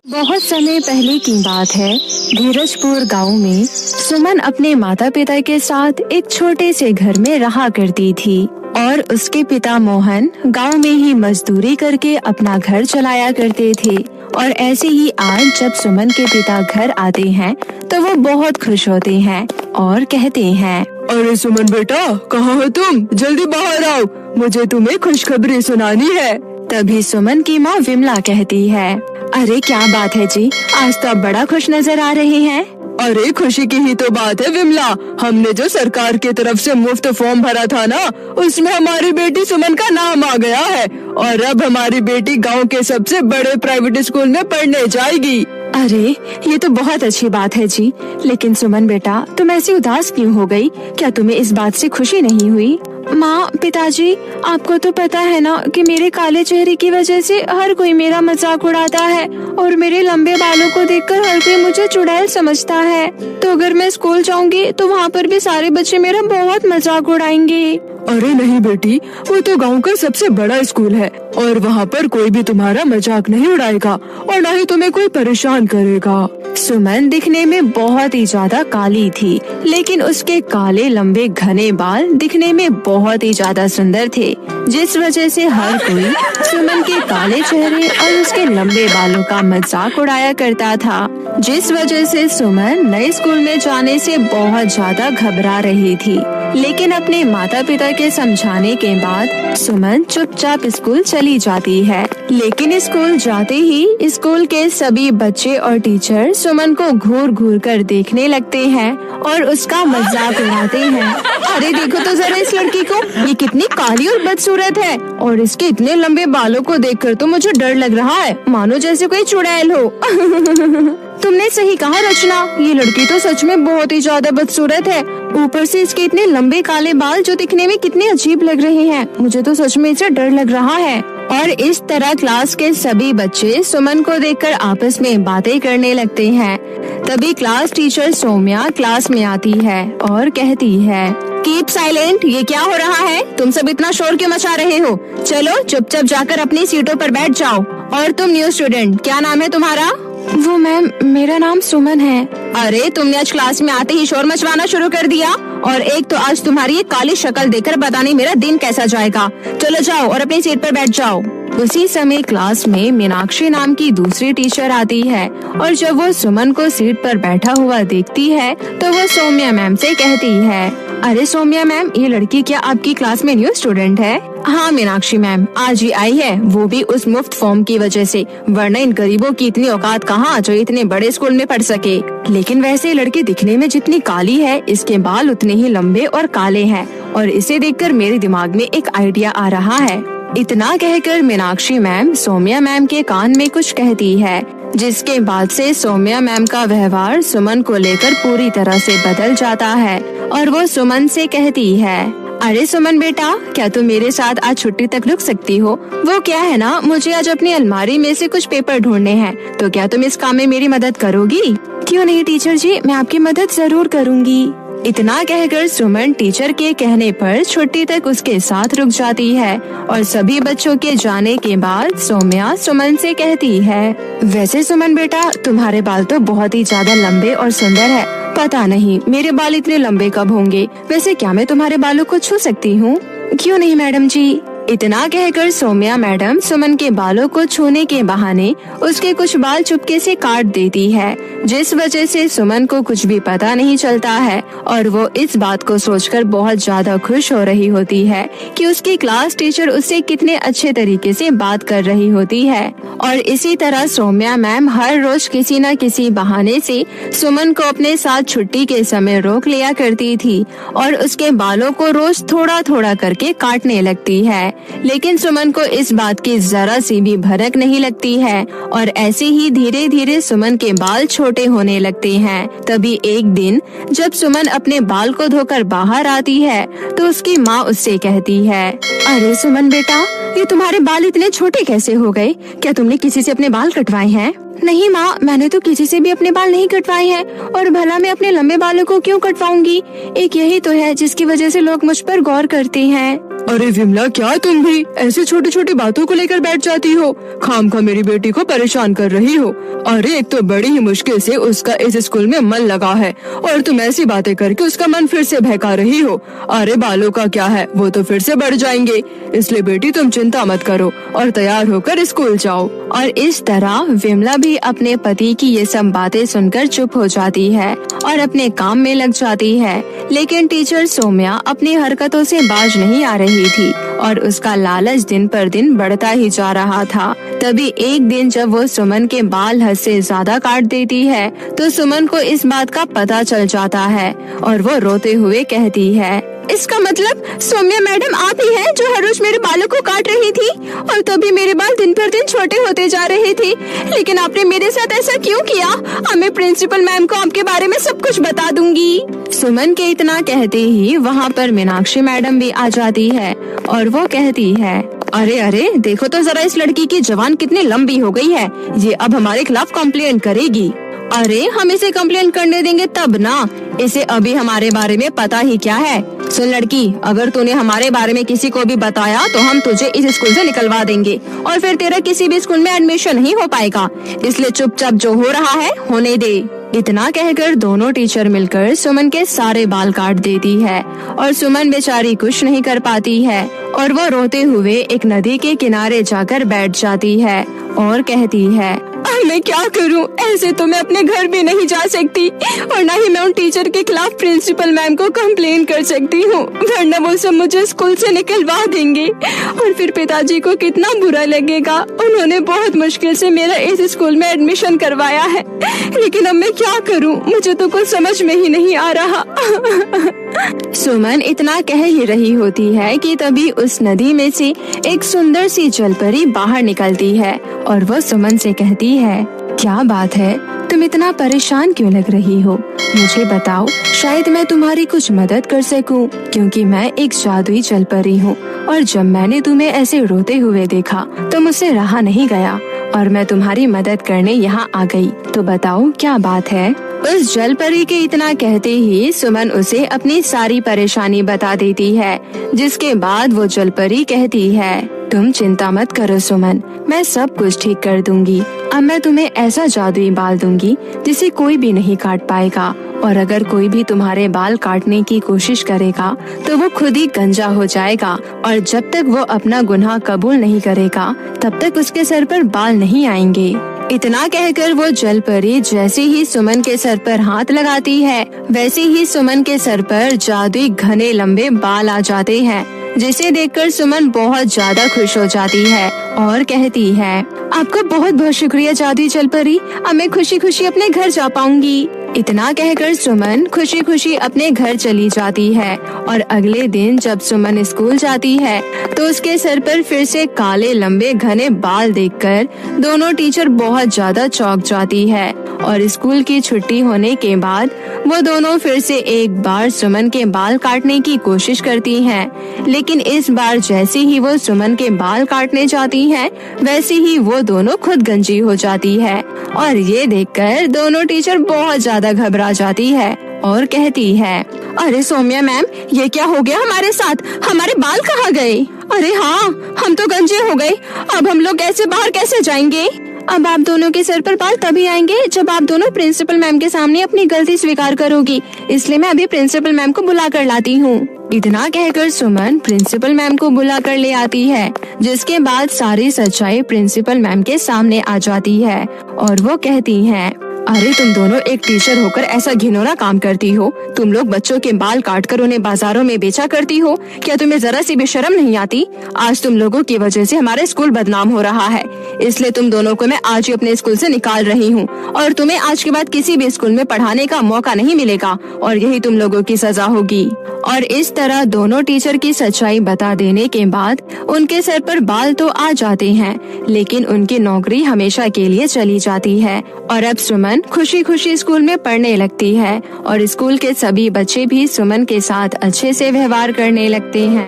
बहुत समय पहले की बात है। धीरजपुर गांव में सुमन अपने माता पिता के साथ एक छोटे से घर में रहा करती थी और उसके पिता मोहन गांव में ही मजदूरी करके अपना घर चलाया करते थे। और ऐसे ही आज जब सुमन के पिता घर आते हैं तो वो बहुत खुश होते हैं और कहते हैं, अरे सुमन बेटा, कहाँ हो तुम? जल्दी बाहर आओ, मुझे तुम्हें खुशखबरी सुनानी है। तभी सुमन की माँ विमला कहती है, अरे क्या बात है जी, आज तो आप बड़ा खुश नजर आ रहे हैं। अरे खुशी की ही तो बात है विमला, हमने जो सरकार की तरफ से मुफ्त फॉर्म भरा था ना, उसमें हमारी बेटी सुमन का नाम आ गया है और अब हमारी बेटी गांव के सबसे बड़े प्राइवेट स्कूल में पढ़ने जाएगी। अरे ये तो बहुत अच्छी बात है जी, लेकिन सुमन बेटा तुम ऐसी उदास क्यों हो गई? क्या तुम्हें इस बात से खुशी नहीं हुई? माँ, पिताजी, आपको तो पता है ना कि मेरे काले चेहरे की वजह से हर कोई मेरा मजाक उड़ाता है और मेरे लंबे बालों को देखकर हर कोई मुझे चुड़ैल समझता है। तो अगर मैं स्कूल जाऊंगी तो वहाँ पर भी सारे बच्चे मेरा बहुत मजाक उड़ाएंगे। अरे नहीं बेटी, वो तो गांव का सबसे बड़ा स्कूल है और वहाँ पर कोई भी तुम्हारा मजाक नहीं उड़ाएगा और न ही तुम्हें कोई परेशान करेगा। सुमन दिखने में बहुत ही ज्यादा काली थी, लेकिन उसके काले लंबे घने बाल दिखने में बहुत ही ज्यादा सुंदर थे, जिस वजह से हर कोई सुमन के काले चेहरे और उसके लंबे बालों का मजाक उड़ाया करता था, जिस वजह से सुमन नए स्कूल में जाने से बहुत ज्यादा घबरा रही थी। लेकिन अपने माता पिता के समझाने के बाद सुमन चुपचाप स्कूल चली जाती है। लेकिन स्कूल जाते ही स्कूल के सभी बच्चे और टीचर सुमन को घूर घूर कर देखने लगते हैं और उसका मजाक उड़ाते हैं। अरे देखो तो जरा इस लड़की को, ये कितनी काली और बदसूरत है और इसके इतने लंबे बालों को देखकर तो मुझे डर लग रहा है, मानो जैसे कोई चुड़ैल हो। तुमने सही कहा रचना, ये लड़की तो सच में बहुत ही ज्यादा बदसूरत है। ऊपर से इसके इतने लंबे काले बाल जो दिखने में कितने अजीब लग रहे हैं, मुझे तो सच में इसे डर लग रहा है। और इस तरह क्लास के सभी बच्चे सुमन को देखकर आपस में बातें करने लगते हैं। तभी क्लास टीचर सौम्या क्लास में आती है और कहती है, कीप साइलेंट, ये क्या हो रहा है? तुम सब इतना शोर क्यों मचा रहे हो? चलो चुपचाप जाकर अपनी सीटों पर बैठ जाओ। और तुम न्यू स्टूडेंट, क्या नाम है तुम्हारा? वो मैम, मेरा नाम सुमन है। अरे तुमने आज क्लास में आते ही शोर मचवाना शुरू कर दिया, और एक तो आज तुम्हारी ये काली शक्ल देखकर पता नहीं मेरा दिन कैसा जाएगा। चलो जाओ और अपनी सीट पर बैठ जाओ। उसी समय क्लास में मीनाक्षी नाम की दूसरी टीचर आती है और जब वो सुमन को सीट पर बैठा हुआ देखती है तो वो सौम्या मैम से कहती है, अरे सौम्या मैम, ये लड़की क्या आपकी क्लास में न्यू स्टूडेंट है? हाँ मीनाक्षी मैम, आज ही आई है, वो भी उस मुफ्त फॉर्म की वजह से, वरना इन गरीबों की इतनी औकात कहाँ जो इतने बड़े स्कूल में पढ़ सके। लेकिन वैसे लड़की दिखने में जितनी काली है, इसके बाल उतने ही लंबे और काले हैं और इसे देखकर मेरे दिमाग में एक आइडिया आ रहा है। इतना कहकर मीनाक्षी मैम सौम्या मैम के कान में कुछ कहती है, जिसके बाद से सौम्या मैम का व्यवहार सुमन को लेकर पूरी तरह से बदल जाता है और वो सुमन से कहती है, अरे सुमन बेटा, क्या तुम मेरे साथ आज छुट्टी तक रुक सकती हो? वो क्या है ना, मुझे आज अपनी अलमारी में से कुछ पेपर ढूंढने हैं, तो क्या तुम इस काम में मेरी मदद करोगी? क्यों नहीं टीचर जी, मैं आपकी मदद जरूर करूँगी। इतना कहकर सुमन टीचर के कहने पर छुट्टी तक उसके साथ रुक जाती है और सभी बच्चों के जाने के बाद सौम्या सुमन से कहती है, वैसे सुमन बेटा, तुम्हारे बाल तो बहुत ही ज्यादा लंबे और सुंदर है। पता नहीं मेरे बाल इतने लंबे कब होंगे। वैसे क्या मैं तुम्हारे बालों को छू सकती हूँ? क्यों नहीं मैडम जी। इतना कहकर सौम्या मैडम सुमन के बालों को छूने के बहाने उसके कुछ बाल चुपके से काट देती है, जिस वजह से सुमन को कुछ भी पता नहीं चलता है और वो इस बात को सोचकर बहुत ज्यादा खुश हो रही होती है कि उसकी क्लास टीचर उससे कितने अच्छे तरीके से बात कर रही होती है। और इसी तरह सौम्या मैम हर रोज किसी न किसी बहाने से सुमन को अपने साथ छुट्टी के समय रोक लिया करती थी और उसके बालों को रोज थोड़ा थोड़ा करके काटने लगती है। लेकिन सुमन को इस बात की जरा सी भी भनक नहीं लगती है और ऐसे ही धीरे धीरे सुमन के बाल छोटे होने लगते हैं। तभी एक दिन जब सुमन अपने बाल को धोकर बाहर आती है तो उसकी माँ उससे कहती है, अरे सुमन बेटा, ये तुम्हारे बाल इतने छोटे कैसे हो गए? क्या तुमने किसी से अपने बाल कटवाए हैं? नहीं माँ, मैंने तो किसी से भी अपने बाल नहीं कटवाए हैं और भला मैं अपने लंबे बालों को क्यों कटवाऊंगी? एक यही तो है जिसकी वजह से लोग मुझ पर गौर करते हैं। अरे विमला, क्या तुम भी ऐसे छोटी छोटी बातों को लेकर बैठ जाती हो? खामखा मेरी बेटी को परेशान कर रही हो। अरे एक तो बड़ी ही मुश्किल से उसका इस स्कूल में मन लगा है और तुम ऐसी बातें करके उसका मन फिर से बहका रही हो। अरे बालों का क्या है, वो तो फिर से बढ़ जाएंगे। इसलिए बेटी तुम चिंता मत करो और तैयार होकर स्कूल जाओ। और इस तरह विमला भी अपने पति की ये सब बातें सुनकर चुप हो जाती है और अपने काम में लग जाती है। लेकिन टीचर सौम्या अपनी हरकतों से बाज नहीं आ रही थी और उसका लालच दिन पर दिन बढ़ता ही जा रहा था। तभी एक दिन जब वो सुमन के बाल हद से ज्यादा काट देती है तो सुमन को इस बात का पता चल जाता है और वो रोते हुए कहती है, इसका मतलब सौम्या मैडम आप ही हैं जो हर रोज मेरे बालों को काट रही थी और तभी मेरे बाल दिन पर दिन छोटे होते जा रहे थे। लेकिन आपने मेरे साथ ऐसा क्यों किया? अब मैं प्रिंसिपल मैम को आपके बारे में सब कुछ बता दूंगी। सुमन के इतना कहते ही वहाँ पर मीनाक्षी मैडम भी आ जाती है और वो कहती है, अरे अरे देखो तो जरा इस लड़की की जबान कितनी लंबी हो गई है, ये अब हमारे खिलाफ कंप्लेंट करेगी। अरे हम इसे कंप्लेंट करने देंगे तब ना, इसे अभी हमारे बारे में पता ही क्या है। सुन लड़की, अगर तूने हमारे बारे में किसी को भी बताया तो हम तुझे इस स्कूल से निकलवा देंगे और फिर तेरा किसी भी स्कूल में एडमिशन नहीं हो पाएगा। इसलिए चुपचाप जो हो रहा है होने दे। इतना कहकर दोनों टीचर मिलकर सुमन के सारे बाल काट देती है और सुमन बेचारी कुछ नहीं कर पाती है और वो रोते हुए एक नदी के किनारे जाकर बैठ जाती है और कहती है, मैं क्या करूं? ऐसे तो मैं अपने घर भी नहीं जा सकती और न ही मैं उन टीचर के खिलाफ प्रिंसिपल मैम को कंप्लेन कर सकती हूँ, वरना वो सब मुझे स्कूल से निकलवा देंगे और फिर पिताजी को कितना बुरा लगेगा। उन्होंने बहुत मुश्किल से मेरा इस स्कूल में एडमिशन करवाया है, लेकिन अब मैं क्या करूँ? मुझे तो कुछ समझ में ही नहीं आ रहा। सुमन इतना कह ही रही होती है कि तभी उस नदी में से एक सुंदर सी जलपरी बाहर निकलती है और वो सुमन से कहती है, क्या बात है, तुम इतना परेशान क्यों लग रही हो? मुझे बताओ, शायद मैं तुम्हारी कुछ मदद कर सकूं, क्योंकि मैं एक जादुई जलपरी हूँ और जब मैंने तुम्हें ऐसे रोते हुए देखा तो मुझसे रहा नहीं गया और मैं तुम्हारी मदद करने यहाँ आ गई। तो बताओ क्या बात है? उस जलपरी के इतना कहते ही सुमन उसे अपनी सारी परेशानी बता देती है, जिसके बाद वो जलपरी कहती है, तुम चिंता मत करो सुमन, मैं सब कुछ ठीक कर दूंगी। अब मैं तुम्हें ऐसा जादुई बाल दूंगी जिसे कोई भी नहीं काट पाएगा और अगर कोई भी तुम्हारे बाल काटने की कोशिश करेगा तो वो खुद ही गंजा हो जाएगा और जब तक वो अपना गुनाह कबूल नहीं करेगा तब तक उसके सर पर बाल नहीं आएंगे। इतना कहकर वो जलपरी जैसे ही सुमन के सर पर हाथ लगाती है वैसे ही सुमन के सर पर जादुई घने लंबे बाल आ जाते हैं, जिसे देखकर सुमन बहुत ज्यादा खुश हो जाती है और कहती है, आपका बहुत बहुत शुक्रिया जादुई जलपरी, अब मैं खुशी खुशी अपने घर जा पाऊंगी। इतना कहकर सुमन खुशी खुशी अपने घर चली जाती है और अगले दिन जब सुमन स्कूल जाती है तो उसके सर पर फिर से काले लंबे घने बाल देखकर दोनों टीचर बहुत ज्यादा चौंक जाती है और स्कूल की छुट्टी होने के बाद वो दोनों फिर से एक बार सुमन के बाल काटने की कोशिश करती हैं। लेकिन इस बार जैसे ही वो सुमन के बाल काटने जाती हैं, वैसे ही वो दोनों खुद गंजी हो जाती है और ये देखकर दोनों टीचर बहुत ज्यादा घबरा जाती है और कहती है, अरे सौम्या मैम, ये क्या हो गया हमारे साथ? हमारे बाल कहाँ गए? अरे हाँ, हम तो गंजे हो गए। अब हम लोग ऐसे बाहर कैसे जाएंगे? अब आप दोनों के सर पर बाल तभी आएंगे जब आप दोनों प्रिंसिपल मैम के सामने अपनी गलती स्वीकार करोगी, इसलिए मैं अभी प्रिंसिपल मैम को बुला कर लाती हूँ। इतना कहकर सुमन प्रिंसिपल मैम को बुला कर ले आती है, जिसके बाद सारी सच्चाई प्रिंसिपल मैम के सामने आ जाती है और वो कहती हैं, अरे तुम दोनों एक टीचर होकर ऐसा घिनौना काम करती हो? तुम लोग बच्चों के बाल काटकर उन्हें बाजारों में बेचा करती हो? क्या तुम्हें जरा सी भी शर्म नहीं आती? आज तुम लोगों की वजह से हमारा स्कूल बदनाम हो रहा है, इसलिए तुम दोनों को मैं आज ही अपने स्कूल से निकाल रही हूँ और तुम्हें आज के बाद किसी भी स्कूल में पढ़ाने का मौका नहीं मिलेगा और यही तुम लोगों की सजा होगी। और इस तरह दोनों टीचर की सच्चाई बता देने के बाद उनके सर पर बाल तो आ जाते हैं, लेकिन उनकी नौकरी हमेशा के लिए चली जाती है और अब सुमन खुशी खुशी स्कूल में पढ़ने लगती है और स्कूल के सभी बच्चे भी सुमन के साथ अच्छे से व्यवहार करने लगते हैं।